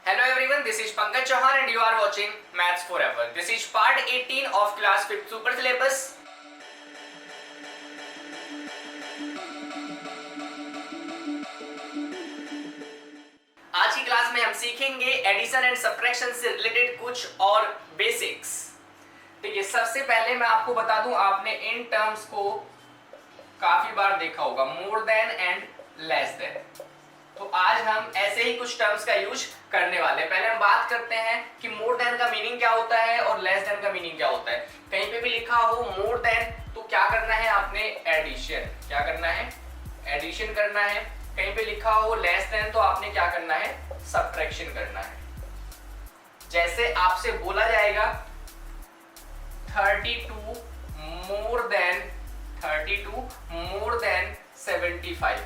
Hello everyone, this is Pankaj Chauhan and you are watching Maths Forever. This is part 18 of class 5th super syllabus. आज की class में हम सीखेंगे addition and subtraction से related कुछ और basics. ठीक है, सबसे पहले मैं आपको बता दूं, आपने इन टर्म्स को काफी बार देखा होगा, more than and less than. तो आज हम ऐसे ही कुछ टर्म्स का यूज करने वाले हैं। पहले हम बात करते हैं कि मोर देन का मीनिंग क्या होता है और लेस देन का मीनिंग क्या होता है। कहीं पे भी लिखा हो मोर देन तो क्या करना है आपने, एडिशन। क्या करना है, एडिशन करना है। कहीं पे लिखा हो लेस देन तो आपने क्या करना है, सब्ट्रैक्शन करना है। जैसे आपसे बोला जाएगा 32 मोर देन 75,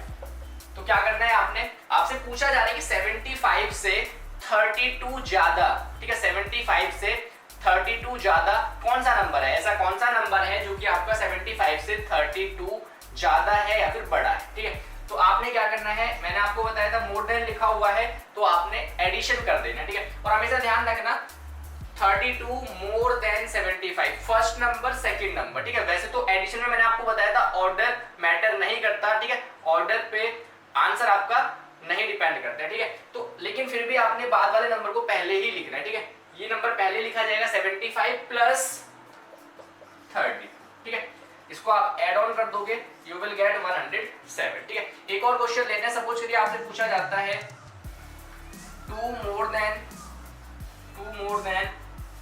तो क्या करना है आपने, आपसे पूछा जा रहा है कि 75 से 32 ज्यादा, ठीक है, 75 से 32 ज्यादा कौन सा नंबर है, ऐसा कौन सा नंबर है जो कि आपका 75 से 32 ज्यादा है या फिर बड़ा है। ठीक है, तो आपने क्या करना है, मैंने आपको बताया था मोर देन लिखा हुआ है तो आपने एडिशन कर देना। ठीक है, और हमेशा ध्यान रखना 32 more than 75, first number second number. ठीक है, वैसे तो एडिशन में मैंने आपको बताया था ऑर्डर मैटर नहीं करता। ठीक है, ऑर्डर पे आंसर आपका नहीं डिपेंड करता है। ठीक है, तो लेकिन फिर भी आपने बाद वाले नंबर को पहले ही लिखना है। ठीक है, ये नंबर पहले लिखा जाएगा 75 प्लस 30। ठीक है, इसको आप ऐड ऑन कर दोगे, यू विल गेट 107। ठीक है, एक और क्वेश्चन लेते हैं। सपोज करिए आपसे पूछा जाता है 2 मोर देन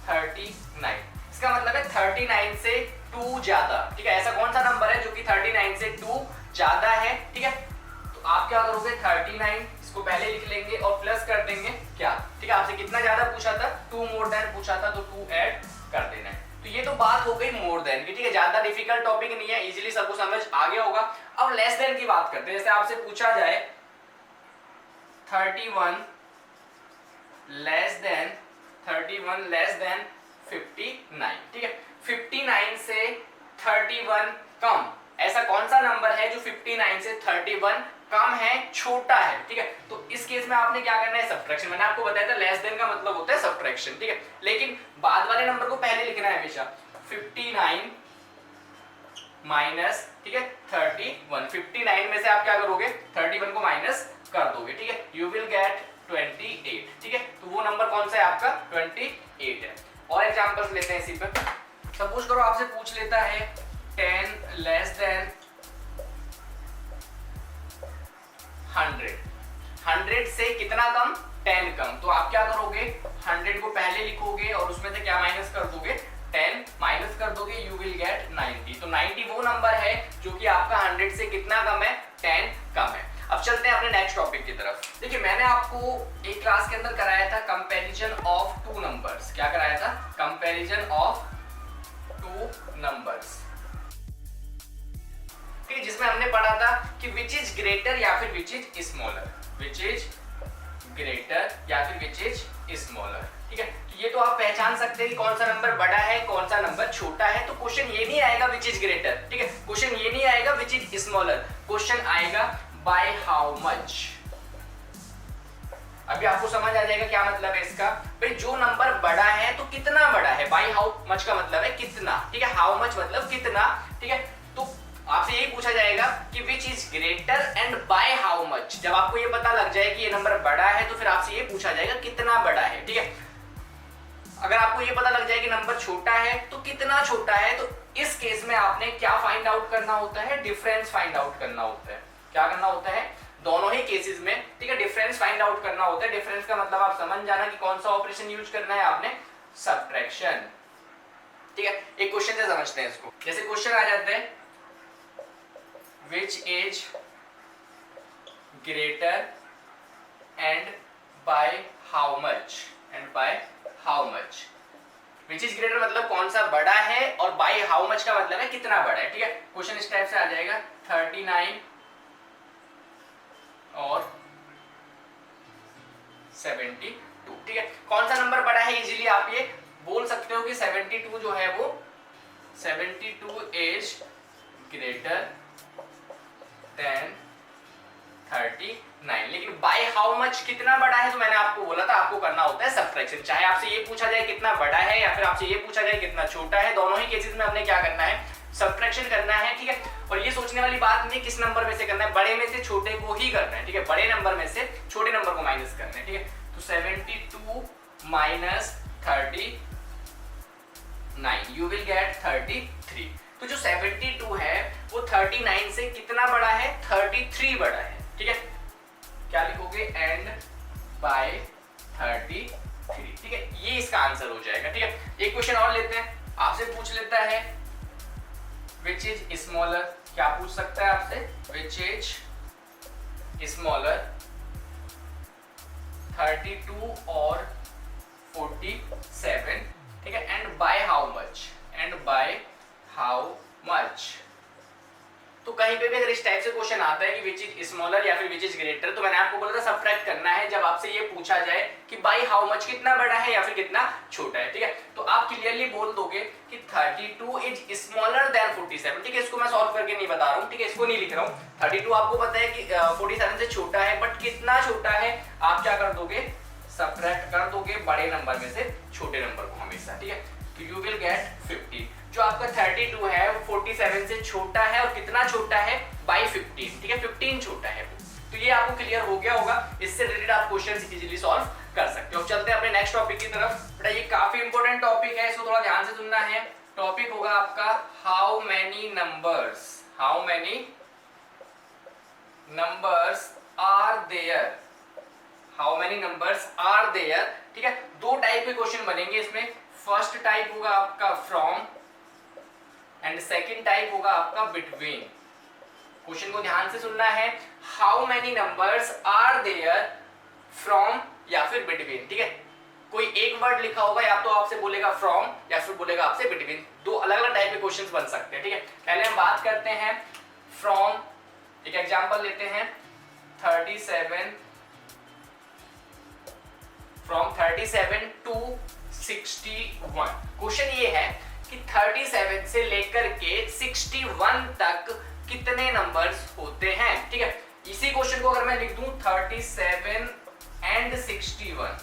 39, इसका मतलब है 39 से 2 ज्यादा। ठीक है, ऐसा कौन सा नंबर है जो कि 39 से 2 ज्यादा है। ठीक है, तो आप क्या करोगे, 39 इसको पहले लिख लेंगे और प्लस कर देंगे क्या। ठीक है, आपसे कितना ज्यादा पूछा था, 2 मोर देन पूछा था तो 2 ऐड कर देना है। तो ये तो बात हो गई मोर देन की। ठीक है, ज्यादा डिफिकल्ट टॉपिक नहीं है, इजीली सबको समझ आ गया होगा। अब लेस देन की बात करते हैं। जैसे आपसे पूछा जाए 31 लेस देन 59। ठीक है, 59 से 31 कम, ऐसा कौन सा नंबर है जो 59 से 31 कम है, छोटा है। ठीक है, तो इस केस में आपने क्या करना है, सब्ट्रैक्शन। मैंने आपको बताया था लेस देन का मतलब होता है सब्ट्रैक्शन। ठीक है, लेकिन बाद वाले नंबर को पहले लिखना है हमेशा। 59 माइनस, ठीक है, 31। 59 में से आप क्या करोगे, 31 को माइनस कर दोगे। ठीक है, यू विल गेट 28। ठीक है, तो वो नंबर कौन सा है आपका, 28 है। और एग्जांपल्स लेते हैं इसी पे। सपोज करो आपसे पूछ लेता है 10 लेस देन 100, 100 से कितना कम, 10 कम। तो आप क्या करोगे, 100 को पहले लिखोगे और उसमें से क्या माइनस कर दोगे, 10 माइनस कर दोगे, यू विल गेट 90। तो 90 वो नंबर है जो कि आपका 100 से कितना कम है, 10 कम है। अब चलते हैं अपने नेक्स्ट टॉपिक की तरफ। देखिए, मैंने आपको एक क्लास के अंदर कराया था कंपैरिजन ऑफ 2 नंबर्स। क्या कराया था, कंपैरिजन ऑफ 2 नंबर्स। जिसमें हमने पढ़ा था कि विच इज ग्रेटर या फिर विच is smaller, which is greater या फिर विच इज स्मॉलर। ठीक है, तो ये तो आप पहचान सकते हैं कि कौन सा नंबर बड़ा है, कौन सा नंबर छोटा है। तो क्वेश्चन ये नहीं आएगा विच इज ग्रेटर, ठीक है, क्वेश्चन ये नहीं आएगा विच इज स्मॉलर, क्वेश्चन आएगा बाय हाउ मच। अभी आपको समझ आ जाएगा क्या मतलब है इसका। भाई जो नंबर बड़ा है तो कितना बड़ा है, बाय हाउ मच का मतलब है कितना। ठीक है, हाउ मच मतलब कितना। ठीक है, तो आपसे यही पूछा जाएगा कि विच is greater and bye how much. जब आपको ये पता लग जाए कि ये नंबर बड़ा है तो फिर आपसे ये पूछा जाएगा कितना बड़ा है। ठीक है, अगर आपको ये पता लग जाए कि नंबर छोटा है तो कितना छोटा है, तो इस केस में आपने क्या फाइंड आउट करना होता है, डिफरेंस फाइंड आउट करना होता है। क्या करना होता है, दोनों ही केसेस में, ठीक है, डिफरेंस फाइंड आउट करना होता है। डिफरेंस का मतलब आप समझ जाना कि कौन सा ऑपरेशन यूज करना है आपने, सब्ट्रैक्शन। ठीक है, एक क्वेश्चन से समझते हैं इसको। जैसे क्वेश्चन आ जाते हैं which is greater and by how much, and by how much। which is greater मतलब कौन सा बड़ा है और by how much का मतलब है कितना बड़ा है। ठीक है, क्वेश्चन इस टाइप से आ जाएगा 39 और 72। ठीक है, कौन सा नंबर बड़ा है, इजीली आप ये बोल सकते हो कि 72 जो है वो 72 is greater than 39। लेकिन बाय हाउ मच कितना बड़ा है, तो मैंने आपको बोला था आपको करना होता है सब्ट्रैक्शन। चाहे आपसे ये पूछा जाए कितना बड़ा है या फिर आपसे ये पूछा जाए कितना छोटा है, दोनों ही केसेस में हमने क्या करना है, सब्ट्रैक्शन करना है। ठीक है, और ये सोचने वाली बात नहीं किस नंबर में से करना है, बड़े में से छोटे को ही करना है। ठीक है, बड़े नंबर में से छोटे नंबर को माइनस करना है। ठीक है, तो 72 माइनस 39 यू विल गेट 33। तो जो 72 है वो 39 से कितना बड़ा है, 33 बड़ा है। ठीक है, क्या लिखोगे, एंड बाय 33। ठीक है, ये इसका आंसर हो जाएगा। ठीक है, एक क्वेश्चन और लेते हैं, आपसे पूछ लेता है विच इज स्मॉलर। क्या पूछ सकता है आपसे, विच इज स्मॉलर 32 और 47। ठीक है, and bye how much, and bye how much. तो कहीं पे भी अगर इस टाइप से क्वेश्चन आता है कि विच इज स्मॉलर या फिर विच इज ग्रेटर, तो मैंने आपको बोला था सब्ट्रैक्ट करना है जब आपसे ये पूछा जाए कि बाय हाउ मच कितना बड़ा है या फिर कितना छोटा है। ठीक है, तो आप क्लियरली बोल दोगे कि 32 इज स्मॉलर देन 47। ठीक है, इसको मैं सॉल्व करके नहीं बता रहा हूँ। ठीक है, इसको नहीं लिख रहा हूँ। 32 आपको पता है कि 47 से छोटा है, बट कितना छोटा है आप क्या कर दोगे, सब्ट्रैक्ट कर दोगे बड़े नंबर में से छोटे नंबर को हमेशा। ठीक है, तो यू विल गेट 50। जो आपका 32 है वो 47 से छोटा है, और कितना छोटा है, बाय 15। ठीक है, 15 छोटा है वो। तो ये आपको क्लियर हो गया होगा, इससे रिलेटेड आप क्वेश्चन इजीली सॉल्व कर सकते हो। चलते हैं अपने नेक्स्ट टॉपिक की तरफ। बेटा ये काफी इंपॉर्टेंट टॉपिक है, इसको थोड़ा ध्यान से सुनना है। टॉपिक होगा आपका how many numbers, how many numbers are there, how many numbers are there. ठीक है, दो टाइप के क्वेश्चन बनेंगे इसमें। फर्स्ट टाइप होगा आपका फ्रॉम, एंड सेकंड टाइप होगा आपका बिटवीन। क्वेश्चन को ध्यान से सुनना है, how many numbers are there from या फिर बिटवीन। ठीक है, कोई एक वर्ड लिखा होगा, या तो आपसे बोलेगा फ्रॉम या फिर बोलेगा आपसे बिटवीन। दो अलग अलग टाइप के क्वेश्चंस बन सकते हैं। ठीक है, पहले हम बात करते हैं फ्रॉम। एक एग्जांपल लेते हैं, 37 फ्रॉम 37 टू 61। क्वेश्चन ये है कि 37 से लेकर के 61 तक कितने नंबर्स होते हैं। ठीक है, इसी क्वेश्चन को अगर मैं लिख दूं 37 एंड 61,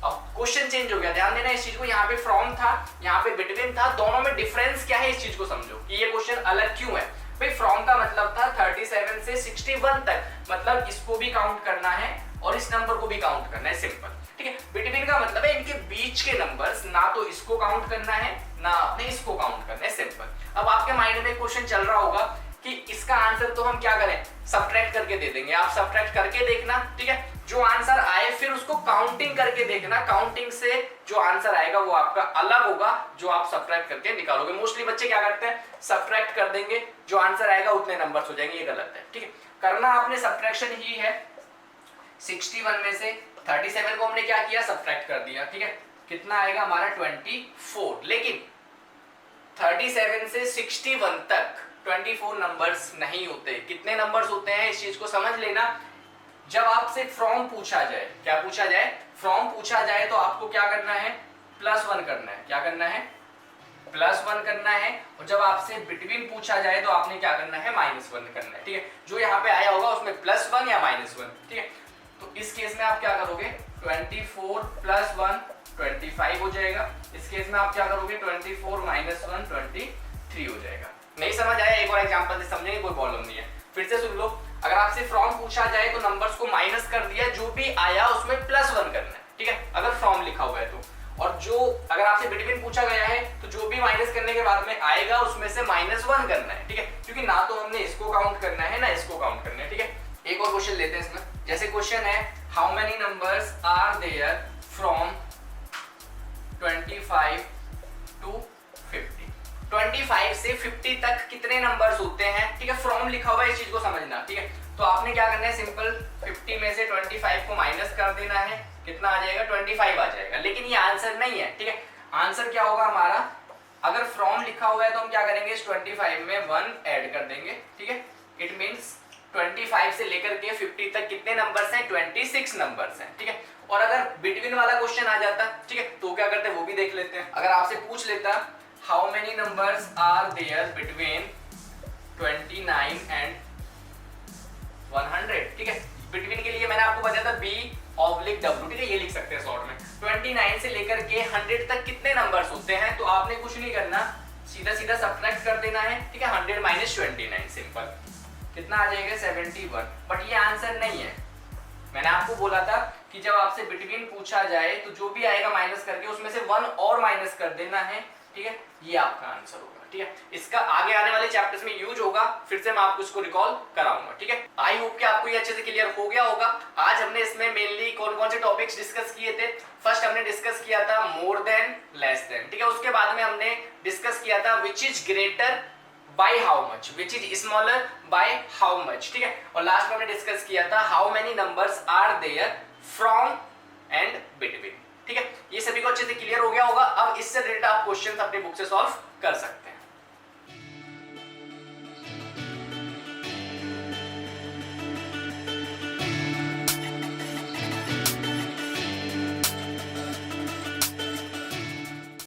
अब क्वेश्चन चेंज हो गया। ध्यान देना इस चीज को, यहाँ पे फ्रॉम था, यहाँ पे बिटवीन था, दोनों में डिफरेंस क्या है इस चीज को समझो कि ये क्वेश्चन अलग क्यों है। भाई फ्रॉम का मतलब था 37 से 61 तक, मतलब इसको भी काउंट करना है और इस नंबर को भी काउंट करना है, सिंपल। ठीक है, बिटवीन का मतलब है इनके बीच के नंबर्स, ना तो इसको काउंट करना है ना आपने इसको काउंट करना है, सिंपल। अब आपके माइंड में क्वेश्चन चल रहा होगा कि इसका आंसर तो हम क्या करें, सब्ट्रैक्ट करके दे देंगे। आप सब्ट्रैक्ट करके देखना। ठीक है, जो आंसर आए फिर उसको काउंटिंग करके देखना। काउंटिंग से जो आंसर आएगा वो आपका अलग होगा जो आप सब्ट्रैक्ट करके निकालोगे। मोस्टली बच्चे क्या करते हैं, सब्ट्रैक्ट कर देंगे, जो आंसर आएगा उतने नंबर्स हो जाएंगे, ये गलत है। ठीक है, करना आपने सब्ट्रैक्शन ही है। 61 में से 37 को हमने क्या किया, सब्ट्रैक्ट कर दिया। ठीक है, कितना आएगा हमारा 24। लेकिन 37 से 61 तक 24 नंबर्स नहीं होते। कितने नंबर्स होते हैं इस चीज को समझ लेना। जब आपसे फ्रॉम पूछा जाए, क्या पूछा जाए, फ्रॉम पूछा जाए, तो आपको क्या करना है, +1 करना है। क्या करना है, +1 करना है। और जब आपसे बिटवीन पूछा जाए तो आपने क्या करना है, -1 करना है। ठीक है, जो यहाँ पे आया होगा उसमें +1 या -1। ठीक है, तो इस केस में आप क्या करोगे, 24 + 1 25 हो जाएगा। इस केस में आप क्या करोगे, 24 - 1 23 हो जाएगा। नहीं समझ आया, एक और एग्जांपल से समझेंगे, कोई प्रॉब्लम नहीं है। फिर से सुन लो, अगर आपसे फ्रॉम पूछा जाए तो नंबर्स को माइनस कर दिया, जो भी आया उसमें +1 करना है। ठीक है, अगर फ्रॉम लिखा हुआ है तो। और जो अगर आपसे बिटवीन पूछा गया है तो जो भी माइनस करने के बाद में आएगा उसमें से -1 करना है। ठीक है, क्योंकि ना तो हमने इसको काउंट करना है ना इसको काउंट करना है। ठीक है, एक और क्वेश्चन लेते हैं इसमें। जैसे क्वेश्चन है, how many numbers are there from 25 to 50। 25 से 50 तक कितने नंबर्स होते हैं। ठीक है, फ्रॉम लिखा हुआ है, इस चीज को समझना। ठीक है, तो आपने क्या करना है, सिंपल 50 में से 25 को माइनस कर देना है। कितना आ जाएगा, 25 आ जाएगा। लेकिन ये आंसर नहीं है। ठीक है, आंसर क्या होगा हमारा, अगर फ्रॉम लिखा हुआ है तो हम क्या करेंगे, इस 25 में 1 ऐड कर देंगे। ठीक है, इट मींस 25 से लेकर के 50 तक कितने नंबर्स हैं, 26 नंबर्स हैं। ठीक है, और अगर बिटवीन वाला क्वेश्चन आ जाता, ठीक है, तो क्या करते हैं वो भी देख लेते हैं। अगर आपसे पूछ लेता, how many numbers are there between 29 and 100। ठीक है, बिटवीन के लिए मैंने आपको बताया था B ऑब्लिक W, ठीक है, ये लिख सकते हैं शॉर्ट में। 29 से लेकर के 100 तक कितने नंबर्स होते हैं, तो आपने कुछ नहीं करना, सीधा सीधा सब्ट्रैक्ट कर देना है, ठीक है। 100 माइनस 29 सिंपल, कितना आ जाएगा 71। बट ये आंसर नहीं है, मैंने आपको बोला था कि जब आपसे बिटवीन पूछा जाए तो जो भी आएगा माइनस करके उसमें से 1 और माइनस कर देना है, ठीक है, ये आपका आंसर होगा, ठीक है। इसका आगे आने वाले चैप्टर्स में यूज होगा, फिर से मैं आपको इसको रिकॉल कराऊंगा, ठीक है। आई होप कि आपको ये अच्छे से क्लियर हो गया होगा। आज हमने इसमें मेनली कौन कौन से टॉपिक्स डिस्कस किए थे। फर्स्ट हमने डिस्कस किया था मोर देन, लेस देन, ठीक है। उसके बाद में हमने डिस्कस किया था which is greater by how much, which is smaller by how much, ठीक है। और लास्ट में हमने डिस्कस किया था how many numbers are there from and between, ठीक है। ये सभी को अच्छे से क्लियर हो गया होगा। अब इससे रिलेटेड आप क्वेश्चंस अपनी बुक से सॉल्व कर सकते हैं।